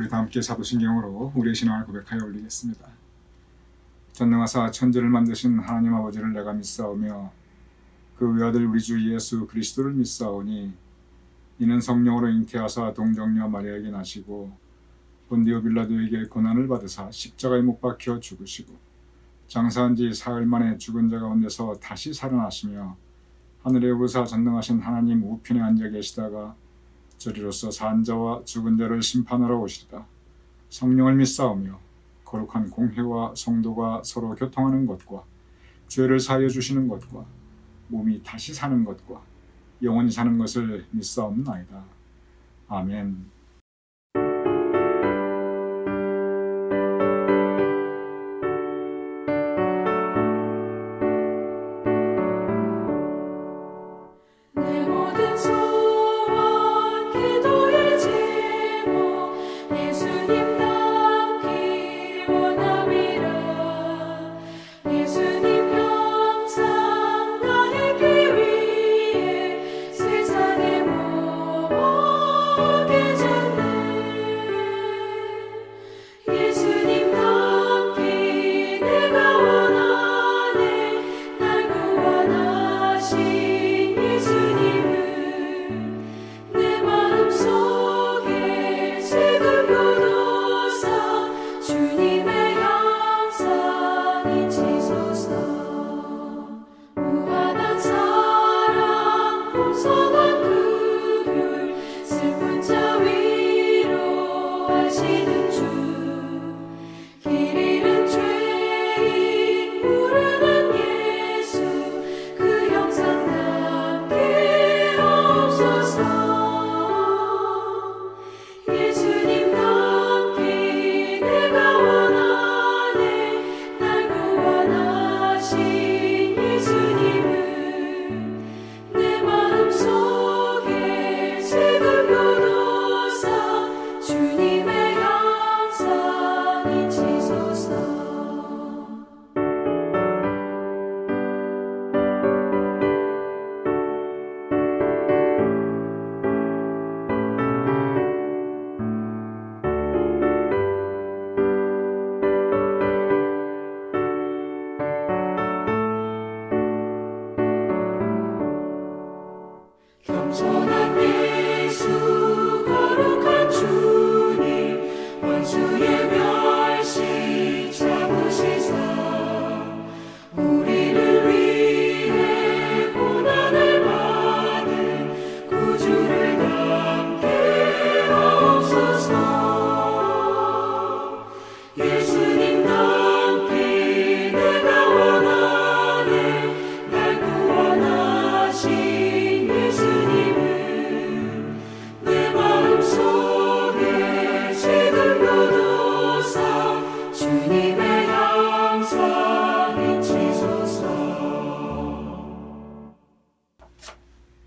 우리 다 함께 사도신경으로 우리의 신앙을 고백하여 올리겠습니다. 전능하사 천지를 만드신 하나님 아버지를 내가 믿사오며 그 외아들 우리 주 예수 그리스도를 믿사오니 이는 성령으로 잉태하사 동정녀 마리아에게 나시고 본디오 빌라도에게 고난을 받으사 십자가에 못 박혀 죽으시고 장사한 지 사흘 만에 죽은 자 가운데서 다시 살아나시며 하늘에 오르사 전능하신 하나님 우편에 앉아 계시다가 저리로서 산 자와 죽은 자를 심판하러 오시리다. 성령을 믿사오며 거룩한 공회와 성도가 서로 교통하는 것과 죄를 사하여 주시는 것과 몸이 다시 사는 것과 영원히 사는 것을 믿사옵나이다. 아멘.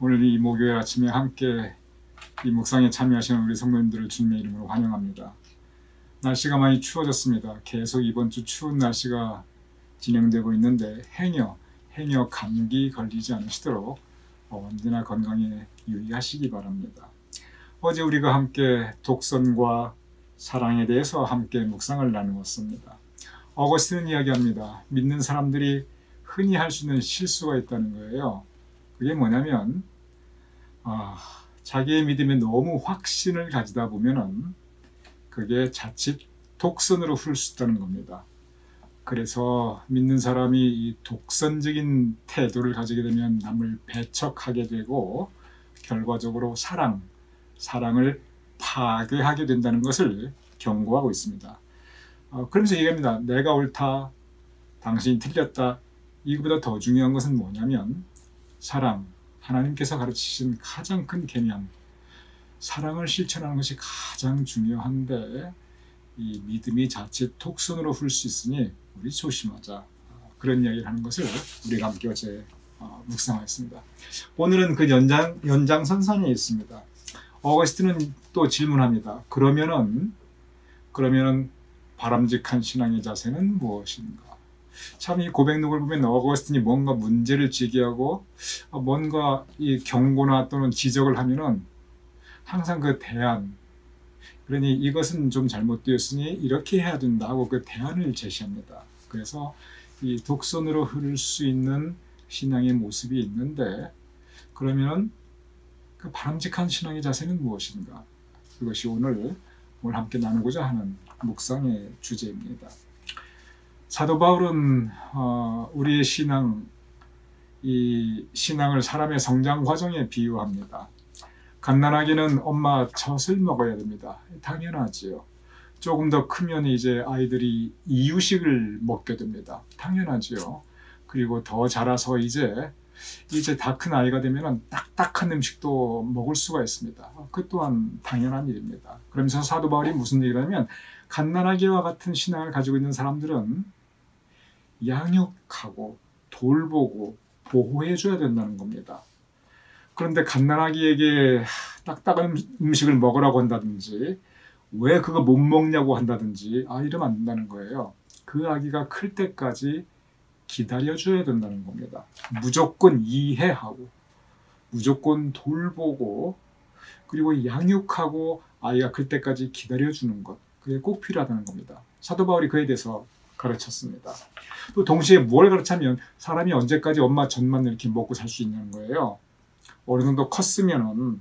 오늘 이 목요일 아침에 함께 이 묵상에 참여하시는 우리 성도님들을 주님의 이름으로 환영합니다. 날씨가 많이 추워졌습니다. 계속 이번 주 추운 날씨가 진행되고 있는데 행여 감기 걸리지 않으시도록 언제나 건강에 유의하시기 바랍니다. 어제 우리가 함께 독선과 사랑에 대해서 함께 묵상을 나누었습니다. 어거스틴은 이야기합니다. 믿는 사람들이 흔히 할 수 있는 실수가 있다는 거예요. 그게 뭐냐면 자기의 믿음에 너무 확신을 가지다 보면은 그게 자칫 독선으로 흐를 수 있다는 겁니다. 그래서 믿는 사람이 이 독선적인 태도를 가지게 되면 남을 배척하게 되고 결과적으로 사랑을 파괴하게 된다는 것을 경고하고 있습니다. 그러면서 얘기합니다. 내가 옳다, 당신이 틀렸다. 이거보다 더 중요한 것은 뭐냐면 사랑, 하나님께서 가르치신 가장 큰 계명, 사랑을 실천하는 것이 가장 중요한데 이 믿음이 자칫 독선으로 흐를 수 있으니 우리 조심하자. 그런 이야기를 하는 것을 우리가 함께 어제 묵상하였습니다. 오늘은 그 연장선상에 있습니다. 어거스틴은 또 질문합니다. 그러면은 바람직한 신앙의 자세는 무엇인가? 참 이 고백록을 보면 어거스틴이 뭔가 문제를 제기하고 뭔가 이 경고나 또는 지적을 하면은 항상 그 대안, 그러니 이것은 좀 잘못되었으니 이렇게 해야 된다 하고 그 대안을 제시합니다. 그래서 이 독선으로 흐를 수 있는 신앙의 모습이 있는데, 그러면 그 바람직한 신앙의 자세는 무엇인가? 그것이 오늘 함께 나누고자 하는 묵상의 주제입니다. 사도 바울은 우리의 이 신앙을 사람의 성장 과정에 비유합니다. 갓난아기는 엄마 젖을 먹어야 됩니다. 당연하지요. 조금 더 크면 이제 아이들이 이유식을 먹게 됩니다. 당연하지요. 그리고 더 자라서 이제 다 큰 아이가 되면 딱딱한 음식도 먹을 수가 있습니다. 그 또한 당연한 일입니다. 그러면서 사도 바울이 무슨 얘기를 하냐면, 갓난아기와 같은 신앙을 가지고 있는 사람들은 양육하고 돌보고 보호해줘야 된다는 겁니다. 그런데 갓난아기에게 딱딱한 음식을 먹으라고 한다든지, 왜 그거 못 먹냐고 한다든지 이러면 안 된다는 거예요. 그 아기가 클 때까지 기다려줘야 된다는 겁니다. 무조건 이해하고, 무조건 돌보고, 그리고 양육하고 아이가 클 때까지 기다려주는 것, 그게 꼭 필요하다는 겁니다. 사도 바울이 그에 대해서 가르쳤습니다. 또 동시에 뭘 가르치냐면, 사람이 언제까지 엄마 젖만 이렇게 먹고 살 수 있냐는 거예요. 어느 정도 컸으면은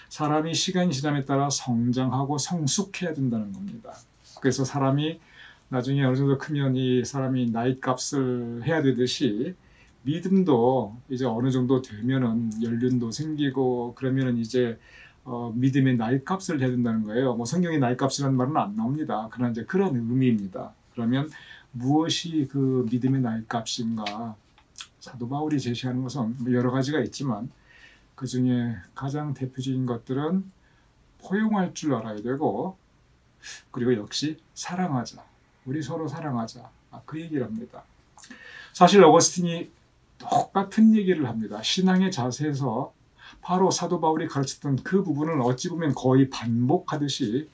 사람이 시간이 지남에 따라 성장하고 성숙해야 된다는 겁니다. 그래서 사람이 나중에 어느 정도 크면 이 사람이 나이 값을 해야 되듯이, 믿음도 이제 어느 정도 되면은 연륜도 생기고, 그러면은 이제 믿음의 나이 값을 해야 된다는 거예요. 뭐 성경에 나이 값이라는 말은 안 나옵니다. 그러나 이제 그런 의미입니다. 그러면 무엇이 그 믿음의 나이 값인가? 사도 바울이 제시하는 것은 여러 가지가 있지만, 그 중에 가장 대표적인 것들은 포용할 줄 알아야 되고, 그리고 역시 사랑하자. 우리 서로 사랑하자. 그 얘기를 합니다. 사실 어거스틴이 똑같은 얘기를 합니다. 신앙의 자세에서 바로 사도 바울이 가르쳤던 그 부분을 어찌 보면 거의 반복하듯이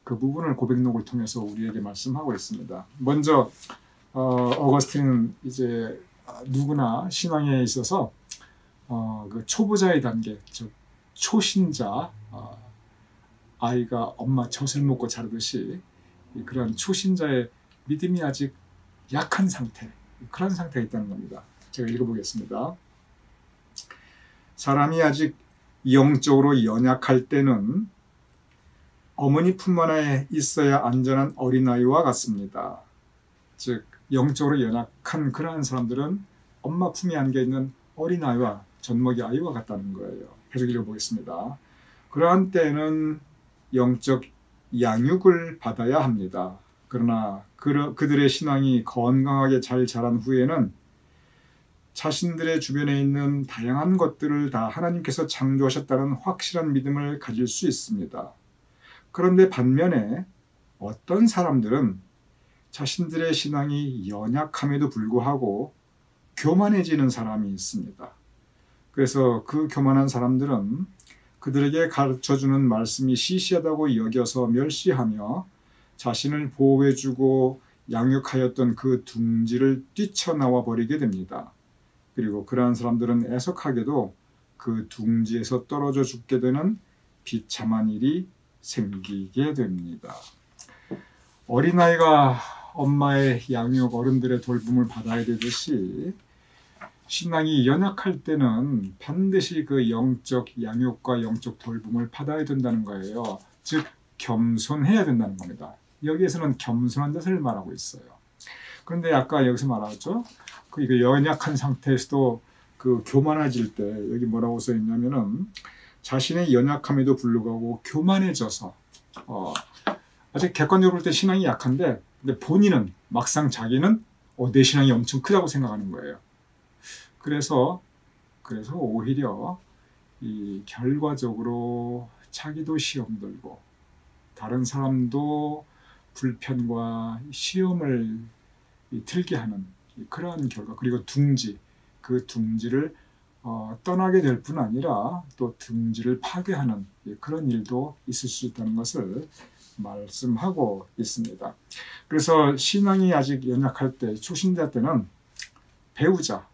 그 부분을 고백록을 통해서 우리에게 말씀하고 있습니다. 먼저 어거스틴은 이제 누구나 신앙에 있어서 그 초보자의 단계, 즉 초신자, 아이가 엄마 젖을 먹고 자르듯이 그런 초신자의 믿음이 아직 약한 상태, 그런 상태에 있다는 겁니다. 제가 읽어보겠습니다. 사람이 아직 영적으로 연약할 때는 어머니 품 안에 있어야 안전한 어린아이와 같습니다. 즉 영적으로 연약한 그러한 사람들은 엄마 품에 안겨있는 어린아이와 젖먹이 아이와 같다는 거예요. 계속 읽어보겠습니다. 그러한 때는 영적 양육을 받아야 합니다. 그러나 그들의 신앙이 건강하게 잘 자란 후에는 자신들의 주변에 있는 다양한 것들을 다 하나님께서 창조하셨다는 확실한 믿음을 가질 수 있습니다. 그런데 반면에 어떤 사람들은 자신들의 신앙이 연약함에도 불구하고 교만해지는 사람이 있습니다. 그래서 그 교만한 사람들은 그들에게 가르쳐주는 말씀이 시시하다고 여겨서 멸시하며 자신을 보호해주고 양육하였던 그 둥지를 뛰쳐나와 버리게 됩니다. 그리고 그러한 사람들은 애석하게도 그 둥지에서 떨어져 죽게 되는 비참한 일이 생기게 됩니다. 어린아이가 엄마의 양육, 어른들의 돌봄을 받아야 되듯이 신앙이 연약할 때는 반드시 그 영적 양육과 영적 돌봄을 받아야 된다는 거예요. 즉 겸손해야 된다는 겁니다. 여기에서는 겸손한 자세를 말하고 있어요. 그런데 아까 여기서 말하죠. 그 연약한 상태에서도 그 교만해질 때 여기 뭐라고 써 있냐면은 자신의 연약함에도 불구하고 교만해져서 아직 객관적으로 볼 때 신앙이 약한데, 근데 본인은 막상 자기는 내 신앙이 엄청 크다고 생각하는 거예요. 그래서 오히려 이 결과적으로 자기도 시험 들고 다른 사람도 불편과 시험을 들게 하는 그러한 결과, 그리고 그 둥지를 떠나게 될 뿐 아니라 또 둥지를 파괴하는 그런 일도 있을 수 있다는 것을 말씀하고 있습니다. 그래서 신앙이 아직 연약할 때, 초신자 때는 배우자,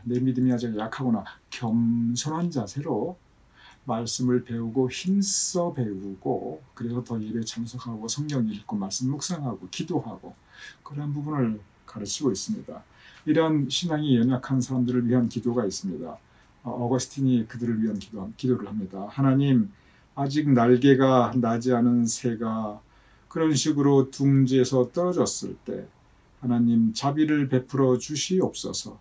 내 믿음이 아직 약하구나, 겸손한 자세로 말씀을 배우고 힘써 배우고 그래서 더 예배 참석하고 성경 읽고 말씀 묵상하고 기도하고 그런 부분을 가르치고 있습니다. 이런 신앙이 연약한 사람들을 위한 기도가 있습니다. 어거스틴이 그들을 위한 기도를 합니다. 하나님, 아직 날개가 나지 않은 새가 그런 식으로 둥지에서 떨어졌을 때 하나님 자비를 베풀어 주시옵소서.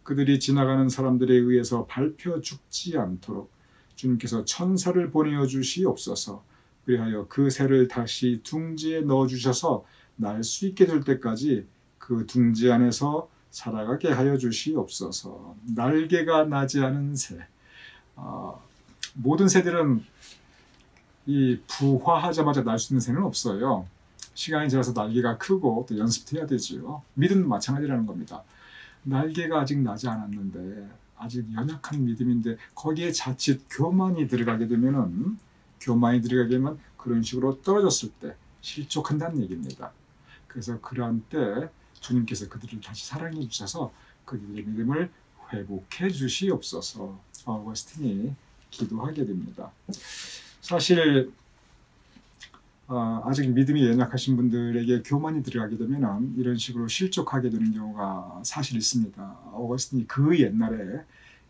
그들이 지나가는 사람들에 의해서 밟혀 죽지 않도록 주님께서 천사를 보내어 주시옵소서. 그리하여 그 새를 다시 둥지에 넣어 주셔서 날 수 있게 될 때까지 그 둥지 안에서 살아가게 하여 주시옵소서. 날개가 나지 않은 새. 모든 새들은 이 부화하자마자 날 수 있는 새는 없어요. 시간이 지나서 날개가 크고 또 연습해야 되지요. 믿음도 마찬가지라는 겁니다. 날개가 아직 나지 않았는데 아직 연약한 믿음인데 거기에 자칫 교만이 들어가게 되면 그런 식으로 떨어졌을 때 실족한다는 얘기입니다. 그래서 그러한 때 주님께서 그들을 다시 사랑해 주셔서 그들의 믿음을 회복해 주시옵소서. 어거스틴이 기도하게 됩니다. 사실 아직 믿음이 연약하신 분들에게 교만이 들어가게 되면 이런 식으로 실족하게 되는 경우가 사실 있습니다. 어거스틴이 그 옛날에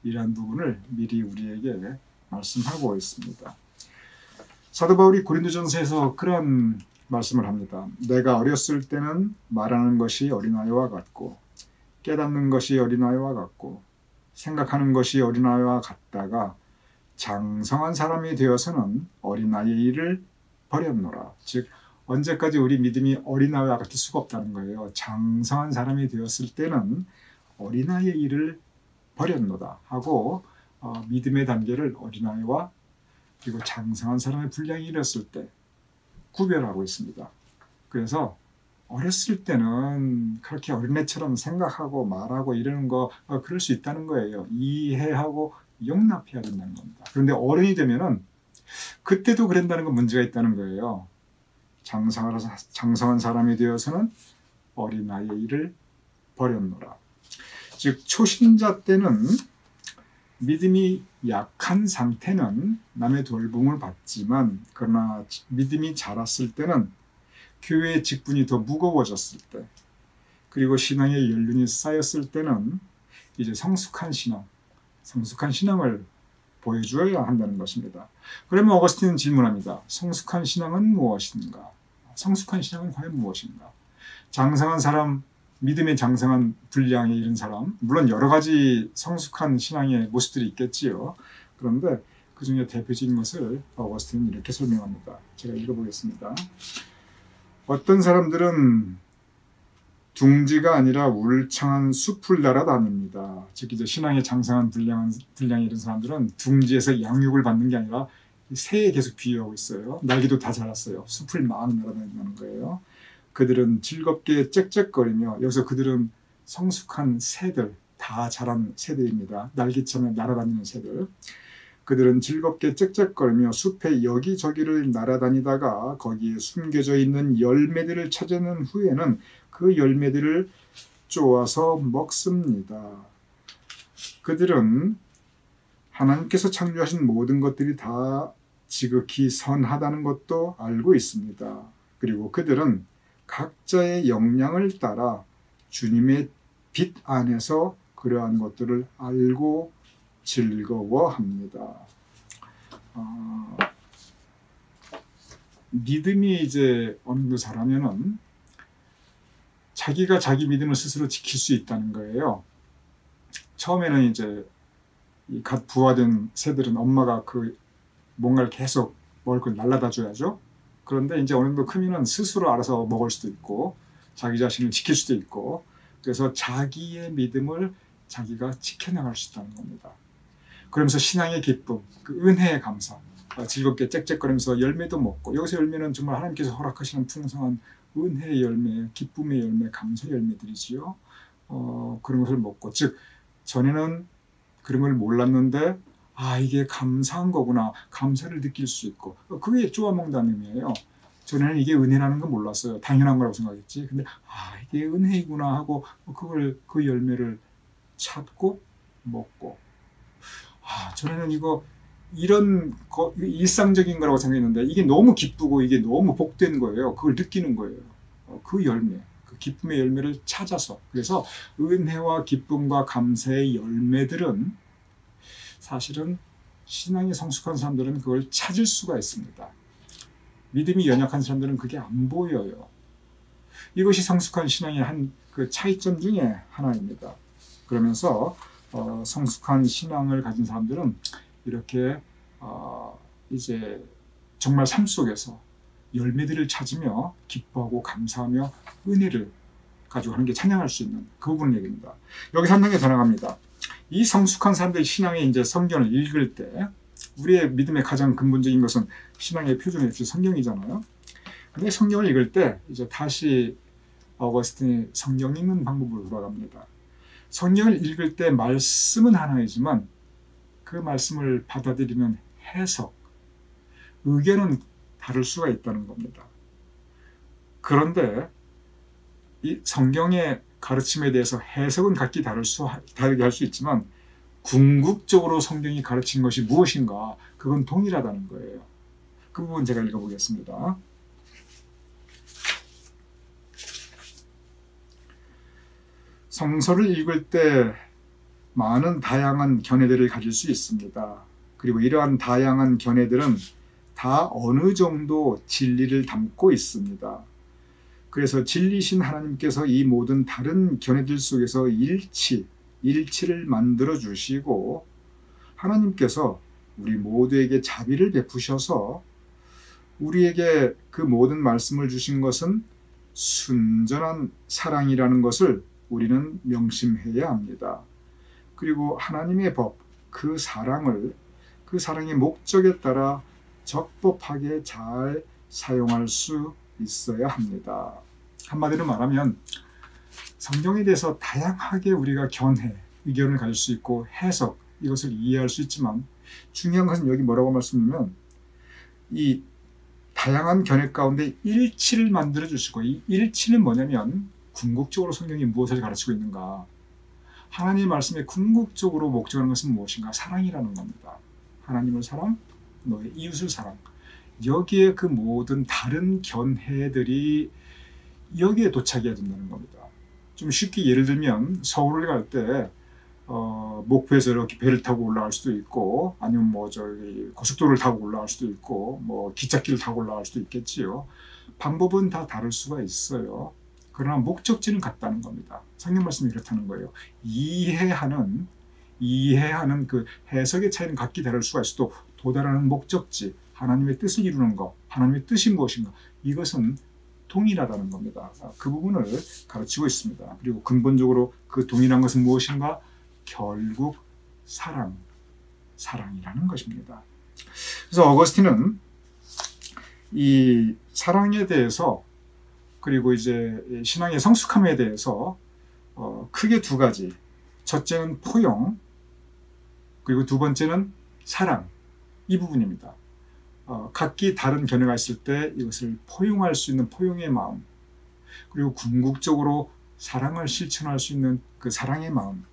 이러한 부분을 미리 우리에게 말씀하고 있습니다. 사도 바울이 고린도전서에서 그런 말씀을 합니다. 내가 어렸을 때는 말하는 것이 어린아이와 같고 깨닫는 것이 어린아이와 같고 생각하는 것이 어린아이와 같다가 장성한 사람이 되어서는 어린아이의 일을 버렸노라. 즉 언제까지 우리 믿음이 어린아이와 같을 수가 없다는 거예요. 장성한 사람이 되었을 때는 어린아이의 일을 버렸노다 하고 믿음의 단계를 어린아이와 그리고 장성한 사람의 분량이 이뤘을 때 구별하고 있습니다. 그래서 어렸을 때는 그렇게 어린애처럼 생각하고 말하고 이러는 거 그럴 수 있다는 거예요. 이해하고 용납해야 된다는 겁니다. 그런데 어른이 되면은 그때도 그런다는 건 문제가 있다는 거예요. 장성한 사람이 되어서는 어린아이의 일을 버렸노라. 즉 초신자 때는 믿음이 약한 상태는 남의 돌봄을 받지만 그러나 믿음이 자랐을 때는 교회의 직분이 더 무거워졌을 때 그리고 신앙의 연륜이 쌓였을 때는 이제 성숙한 신앙을 보여주어야 한다는 것입니다. 그러면 어거스틴은 질문합니다. 성숙한 신앙은 무엇인가? 성숙한 신앙은 과연 무엇인가? 장성한 사람, 믿음의 장성한 분량에 이른 사람, 물론 여러 가지 성숙한 신앙의 모습들이 있겠지요. 그런데 그 중에 대표적인 것을 어거스틴은 이렇게 설명합니다. 제가 읽어보겠습니다. 어떤 사람들은 둥지가 아니라 울창한 숲을 날아다닙니다. 즉 이제 신앙의 장성한 분량이 이른 사람들은 둥지에서 양육을 받는 게 아니라 새에 계속 비유하고 있어요. 날개도 다 자랐어요. 숲을 막 날아다닌다는 거예요. 그들은 즐겁게 짹짹거리며 여기서 그들은 성숙한 새들, 다 자란 새들입니다. 날개처럼 날아다니는 새들. 그들은 즐겁게 짹짹거리며 숲의 여기저기를 날아다니다가 거기에 숨겨져 있는 열매들을 찾아낸 후에는 그 열매들을 쪼아서 먹습니다. 그들은 하나님께서 창조하신 모든 것들이 다 지극히 선하다는 것도 알고 있습니다. 그리고 그들은 각자의 역량을 따라 주님의 빛 안에서 그러한 것들을 알고 즐거워합니다. 믿음이 이제 어느 정도 자라면은 자기가 자기 믿음을 스스로 지킬 수 있다는 거예요. 처음에는 이제 이 갓 부화된 새들은 엄마가 그 뭔가를 계속 먹을 걸 날라다 줘야죠. 그런데 이제 어느 정도 크면은 스스로 알아서 먹을 수도 있고 자기 자신을 지킬 수도 있고 그래서 자기의 믿음을 자기가 지켜나갈 수 있다는 겁니다. 그러면서 신앙의 기쁨, 그 은혜의 감사, 즐겁게 짹짹거리면서 열매도 먹고 여기서 열매는 정말 하나님께서 허락하시는 풍성한 은혜의 열매, 기쁨의 열매, 감사의 열매들이지요. 그런 것을 먹고 즉 전에는 그런 걸 몰랐는데 이게 감사한 거구나, 감사를 느낄 수 있고 그게 쪼아먹는다는 의미예요. 전에는 이게 은혜라는 건 몰랐어요. 당연한 거라고 생각했지. 근데 이게 은혜이구나 하고 그 열매를 찾고 먹고 전에는 이거 이런 일상적인 거라고 생각했는데 이게 너무 기쁘고 이게 너무 복된 거예요. 그걸 느끼는 거예요. 그 열매, 그 기쁨의 열매를 찾아서. 그래서 은혜와 기쁨과 감사의 열매들은 사실은 신앙이 성숙한 사람들은 그걸 찾을 수가 있습니다. 믿음이 연약한 사람들은 그게 안 보여요. 이것이 성숙한 신앙의 한 그 차이점 중에 하나입니다. 그러면서 성숙한 신앙을 가진 사람들은 이렇게 이제 정말 삶 속에서 열매들을 찾으며 기뻐하고 감사하며 은혜를 가지고 하는 게 찬양할 수 있는 그 부분 얘기입니다. 여기서 한 단계 더 나갑니다. 이 성숙한 사람들의 신앙에 이제 성경을 읽을 때 우리의 믿음의 가장 근본적인 것은 신앙의 표준이 역시 성경이잖아요. 근데 성경을 읽을 때 이제 다시 어거스틴이 성경 읽는 방법으로 돌아갑니다. 성경을 읽을 때 말씀은 하나이지만 그 말씀을 받아들이는 해석, 의견은 다를 수가 있다는 겁니다. 그런데 이 성경의 가르침에 대해서 해석은 각기 다르게 할 수 있지만 궁극적으로 성경이 가르친 것이 무엇인가, 그건 동일하다는 거예요. 그 부분 제가 읽어보겠습니다. 성서를 읽을 때 많은 다양한 견해들을 가질 수 있습니다. 그리고 이러한 다양한 견해들은 다 어느 정도 진리를 담고 있습니다. 그래서 진리신 하나님께서 이 모든 다른 견해들 속에서 일치를 만들어 주시고 하나님께서 우리 모두에게 자비를 베푸셔서 우리에게 그 모든 말씀을 주신 것은 순전한 사랑이라는 것을 우리는 명심해야 합니다. 그리고 하나님의 법, 그 사랑의 목적에 따라 적법하게 잘 사용할 수 있어야 합니다. 한마디로 말하면 성경에 대해서 다양하게 우리가 의견을 가질 수 있고 해석, 이것을 이해할 수 있지만 중요한 것은 여기 뭐라고 말씀드리면 이 다양한 견해 가운데 일치를 만들어 주시고, 이 일치는 뭐냐면 궁극적으로 성경이 무엇을 가르치고 있는가, 하나님의 말씀에 궁극적으로 목적하는 것은 무엇인가, 사랑이라는 겁니다. 하나님을 사랑, 너의 이웃을 사랑. 여기에 그 모든 다른 견해들이 여기에 도착해야 된다는 겁니다. 좀 쉽게 예를 들면 서울을 갈 때 목포에서 이렇게 배를 타고 올라갈 수도 있고, 아니면 뭐 저기 고속도로를 타고 올라갈 수도 있고, 뭐 기찻길을 타고 올라갈 수도 있겠지요. 방법은 다 다를 수가 있어요. 그러나 목적지는 같다는 겁니다. 성경 말씀이 그렇다는 거예요. 이해하는 그 해석의 차이는 각기 다를 수가 있어도 도달하는 목적지, 하나님의 뜻을 이루는 것, 하나님의 뜻이 무엇인가, 이것은 동일하다는 겁니다. 그 부분을 가르치고 있습니다. 그리고 근본적으로 그 동일한 것은 무엇인가? 결국 사랑이라는 것입니다. 그래서 어거스틴은 이 사랑에 대해서, 그리고 이제 신앙의 성숙함에 대해서 크게 두 가지, 첫째는 포용, 그리고 두 번째는 사랑, 이 부분입니다. 각기 다른 견해가 있을 때 이것을 포용할 수 있는 포용의 마음, 그리고 궁극적으로 사랑을 실천할 수 있는 그 사랑의 마음,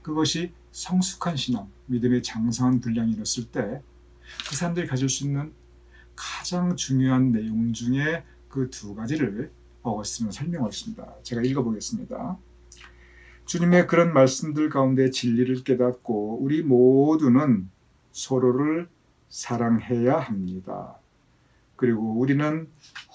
그것이 성숙한 신앙, 믿음의 장성한 분량이 이뤘을 때 그 사람들이 가질 수 있는 가장 중요한 내용 중에 그 두 가지를 어거스틴은 설명하셨습니다. 제가 읽어보겠습니다. 주님의 그런 말씀들 가운데 진리를 깨닫고 우리 모두는 서로를 사랑해야 합니다. 그리고 우리는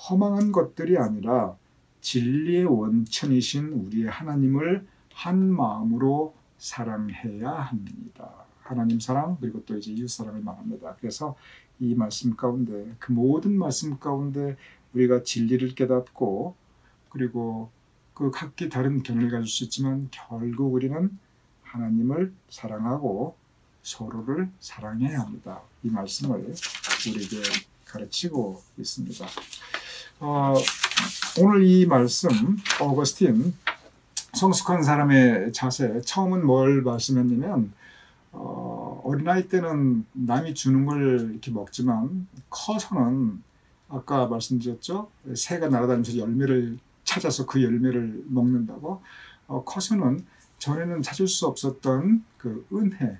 허망한 것들이 아니라 진리의 원천이신 우리의 하나님을 한 마음으로 사랑해야 합니다. 하나님 사랑, 그리고 또 이제 이웃 사랑을 말합니다. 그래서 이 말씀 가운데, 그 모든 말씀 가운데 우리가 진리를 깨닫고, 그리고 그 각기 다른 견해를 가질 수 있지만 결국 우리는 하나님을 사랑하고 서로를 사랑해야 합니다. 이 말씀을 우리에게 가르치고 있습니다. 오늘 이 말씀, 어거스틴 성숙한 사람의 자세, 처음은 뭘 말씀했냐면 어린아이 때는 남이 주는 걸 이렇게 먹지만 커서는, 아까 말씀드렸죠, 새가 날아다니면서 열매를 찾아서 그 열매를 먹는다고. 커서는 전에는 찾을 수 없었던 그 은혜,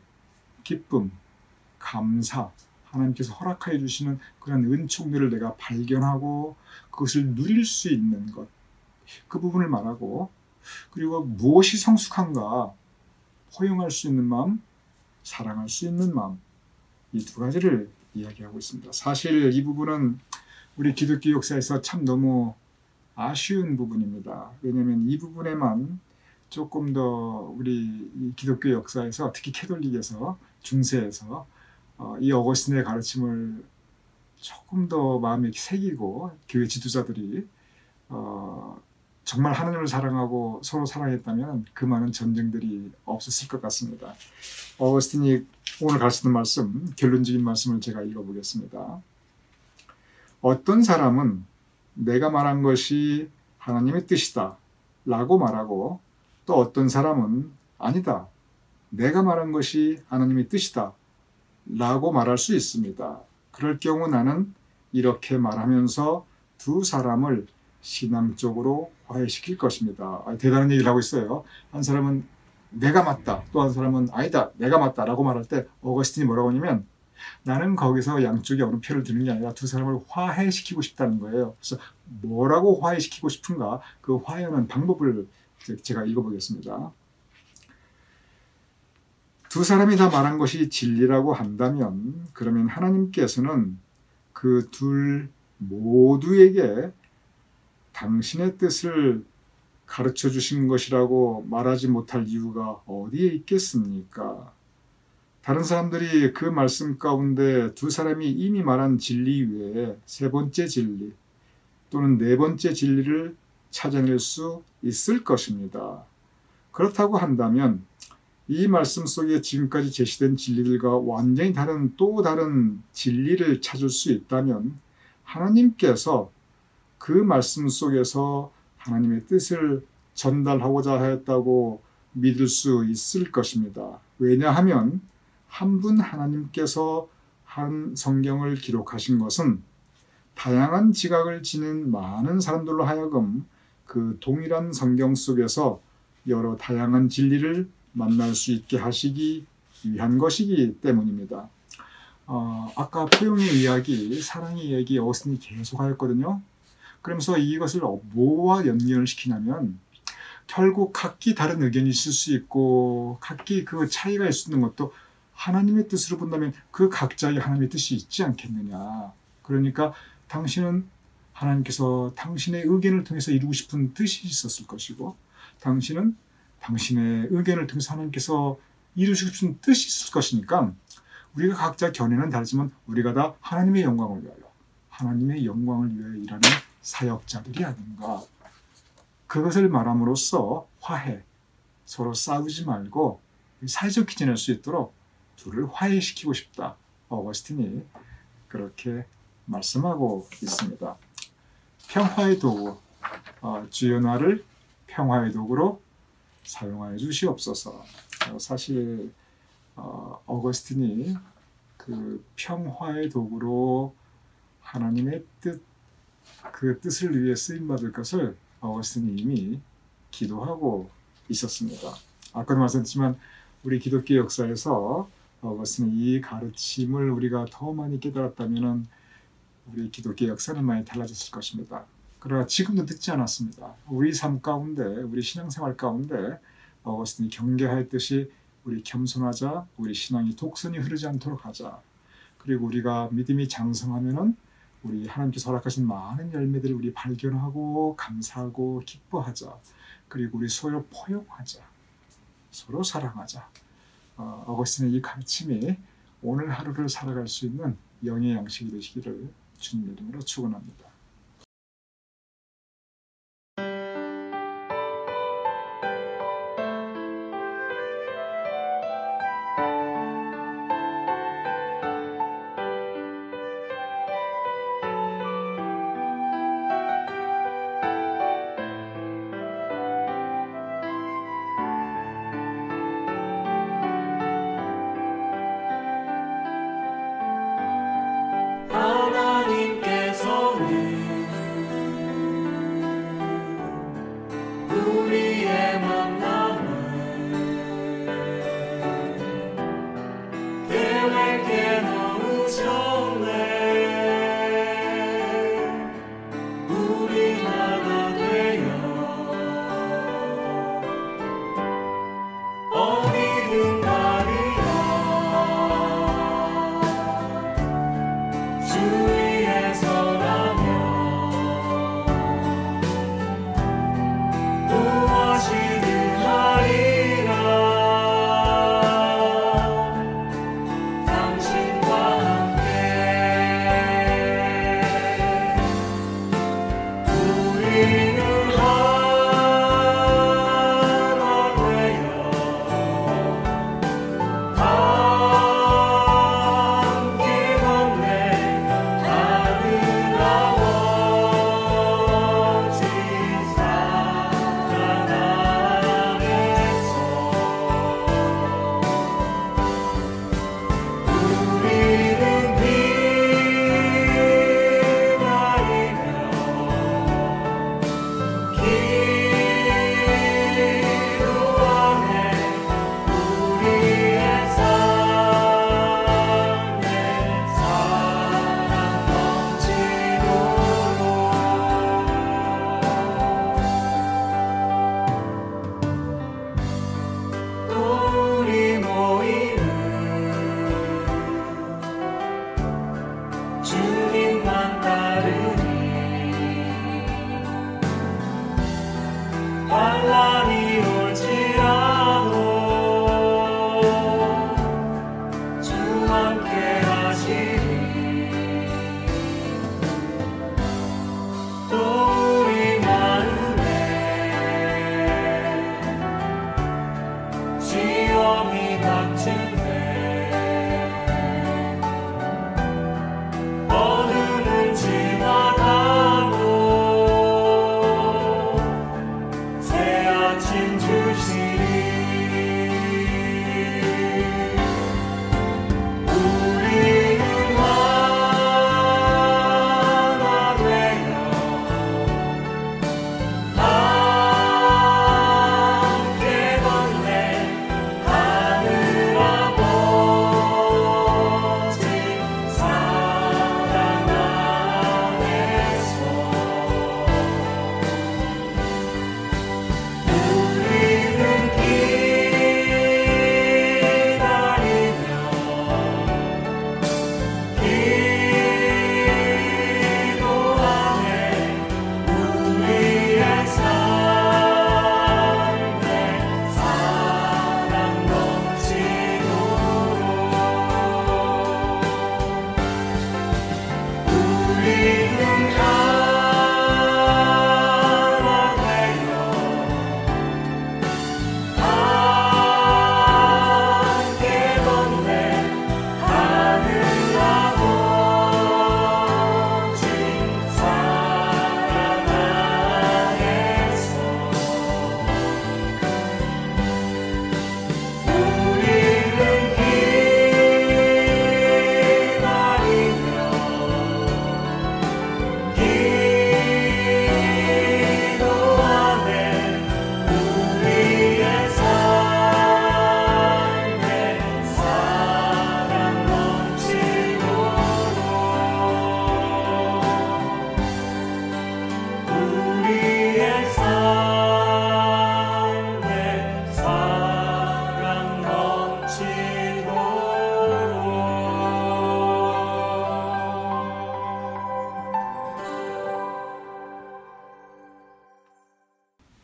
기쁨, 감사, 하나님께서 허락하여 주시는 그런 은총들을 내가 발견하고 그것을 누릴 수 있는 것, 그 부분을 말하고, 그리고 무엇이 성숙한가, 포용할 수 있는 마음, 사랑할 수 있는 마음, 이 두 가지를 이야기하고 있습니다. 사실 이 부분은 우리 기독교 역사에서 참 너무 아쉬운 부분입니다. 왜냐하면 이 부분에만 조금 더 우리 기독교 역사에서, 특히 캐톨릭에서, 중세에서 이 어거스틴의 가르침을 조금 더 마음에 새기고 교회 지도자들이 정말 하나님을 사랑하고 서로 사랑했다면 그 많은 전쟁들이 없었을 것 같습니다. 어거스틴이 오늘 가르치는 말씀, 결론적인 말씀을 제가 읽어보겠습니다. 어떤 사람은 내가 말한 것이 하나님의 뜻이다 라고 말하고, 또 어떤 사람은 아니다, 내가 말한 것이 하나님의 뜻이다 라고 말할 수 있습니다. 그럴 경우 나는 이렇게 말하면서 두 사람을 신앙적으로 화해시킬 것입니다. 대단한 얘기를 하고 있어요. 한 사람은 내가 맞다, 또 한 사람은 아니다, 내가 맞다 라고 말할 때 어거스틴이 뭐라고 하냐면, 나는 거기서 양쪽이 어느 편을 드는 게 아니라 두 사람을 화해시키고 싶다는 거예요. 그래서 뭐라고 화해시키고 싶은가, 그 화해하는 방법을 제가 읽어보겠습니다. 두 사람이 다 말한 것이 진리라고 한다면, 그러면 하나님께서는 그 둘 모두에게 당신의 뜻을 가르쳐 주신 것이라고 말하지 못할 이유가 어디에 있겠습니까? 다른 사람들이 그 말씀 가운데 두 사람이 이미 말한 진리 외에 세 번째 진리 또는 네 번째 진리를 찾아낼 수 있을 것입니다. 그렇다고 한다면 이 말씀 속에 지금까지 제시된 진리들과 완전히 다른 또 다른 진리를 찾을 수 있다면, 하나님께서 그 말씀 속에서 하나님의 뜻을 전달하고자 하였다고 믿을 수 있을 것입니다. 왜냐하면 한 분 하나님께서 한 성경을 기록하신 것은 다양한 지각을 지닌 많은 사람들로 하여금 그 동일한 성경 속에서 여러 다양한 진리를 만날 수 있게 하시기 위한 것이기 때문입니다. 아까 포용의 이야기, 사랑의 이야기 어거스틴이 계속 하였거든요. 그러면서 이것을 뭐와 연결을 시키냐면, 결국 각기 다른 의견이 있을 수 있고 각기 그 차이가 있을 수 있는 것도 하나님의 뜻으로 본다면 그 각자의 하나님의 뜻이 있지 않겠느냐. 그러니까 당신은 하나님께서 당신의 의견을 통해서 이루고 싶은 뜻이 있었을 것이고, 당신은 당신의 의견을 통해서 하나님께서 이루시고 싶은 뜻이 있을 것이니까, 우리가 각자 견해는 다르지만 우리가 다 하나님의 영광을 위하여, 하나님의 영광을 위하여 일하는 사역자들이 아닌가. 그것을 말함으로써 화해, 서로 싸우지 말고 사이좋게 지낼 수 있도록 둘을 화해시키고 싶다. 어거스틴이 그렇게 말씀하고 있습니다. 평화의 도구, 주여 나를 평화의 도구로 사용하여 주시옵소서. 사실 어거스틴이 그 평화의 도구로 하나님의 뜻, 그 뜻을 위해 쓰임받을 것을 어거스틴이 이미 기도하고 있었습니다. 아까도 말씀드렸지만 우리 기독교 역사에서 어거스틴의 이 가르침을 우리가 더 많이 깨달았다면 우리 기독교 역사는 많이 달라졌을 것입니다. 그러나 지금도 늦지 않았습니다. 우리 삶 가운데, 우리 신앙생활 가운데 어거스틴이 경계하였듯이 우리 겸손하자, 우리 신앙이 독선이 흐르지 않도록 하자. 그리고 우리가 믿음이 장성하면은 우리 하나님께서 허락하신 많은 열매들을 우리 발견하고 감사하고 기뻐하자. 그리고 우리 서로 포용하자. 서로 사랑하자. 어거스틴의 이 가르침이 오늘 하루를 살아갈 수 있는 영의 양식이 되시기를 주님의 이름으로 축원합니다. 하나님께서는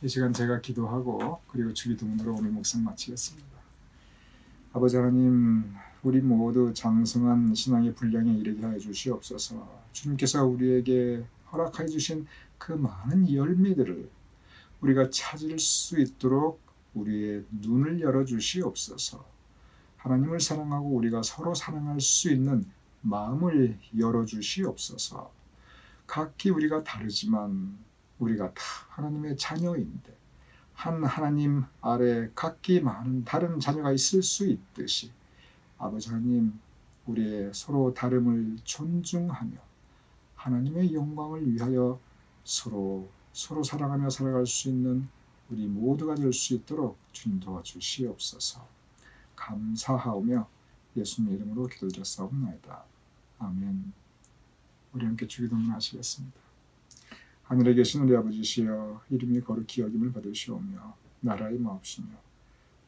이 시간 제가 기도하고 그리고 주기도문으로 오늘 묵상 마치겠습니다. 아버지 하나님, 우리 모두 장성한 신앙의 분량에 이르게 하여 주시옵소서. 주님께서 우리에게 허락하여 주신 그 많은 열매들을 우리가 찾을 수 있도록 우리의 눈을 열어 주시옵소서. 하나님을 사랑하고 우리가 서로 사랑할 수 있는 마음을 열어 주시옵소서. 각기 우리가 다르지만 우리가 다 하나님의 자녀인데 한 하나님 아래 각기 많은 다른 자녀가 있을 수 있듯이 아버지 하나님, 우리의 서로 다름을 존중하며 하나님의 영광을 위하여 서로 사랑하며 살아갈 수 있는 우리 모두가 될 수 있도록 주님 도와주시옵소서. 감사하오며 예수님 이름으로 기도드렸사옵나이다. 아멘. 우리 함께 주기도문 하시겠습니다. 하늘에 계신 우리 아버지시여, 이름이 거룩히 여김을 받으시오며 나라의 마옵시며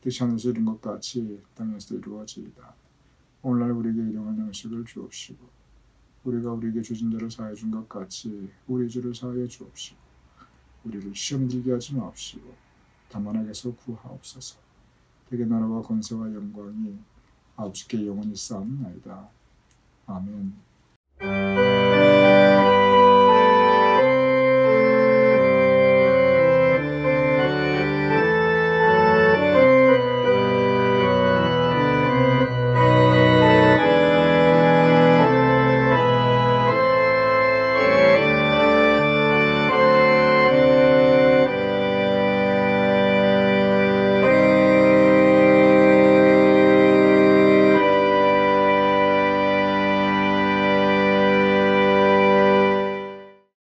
뜻이 하늘에서 이룬 것 같이 땅에서도 이루어지이다. 오늘날 우리에게 일용할 양식을 주옵시고 우리가 우리에게 주진 죄를 사하여 준 것 같이 우리 죄를 사하여 주옵시고 우리를 시험에 들게 하지 마옵시고 다만 악에서 구하옵소서. 대개 나라와 권세와 영광이 아버지께 영원히 쌓옵나이다. 아멘.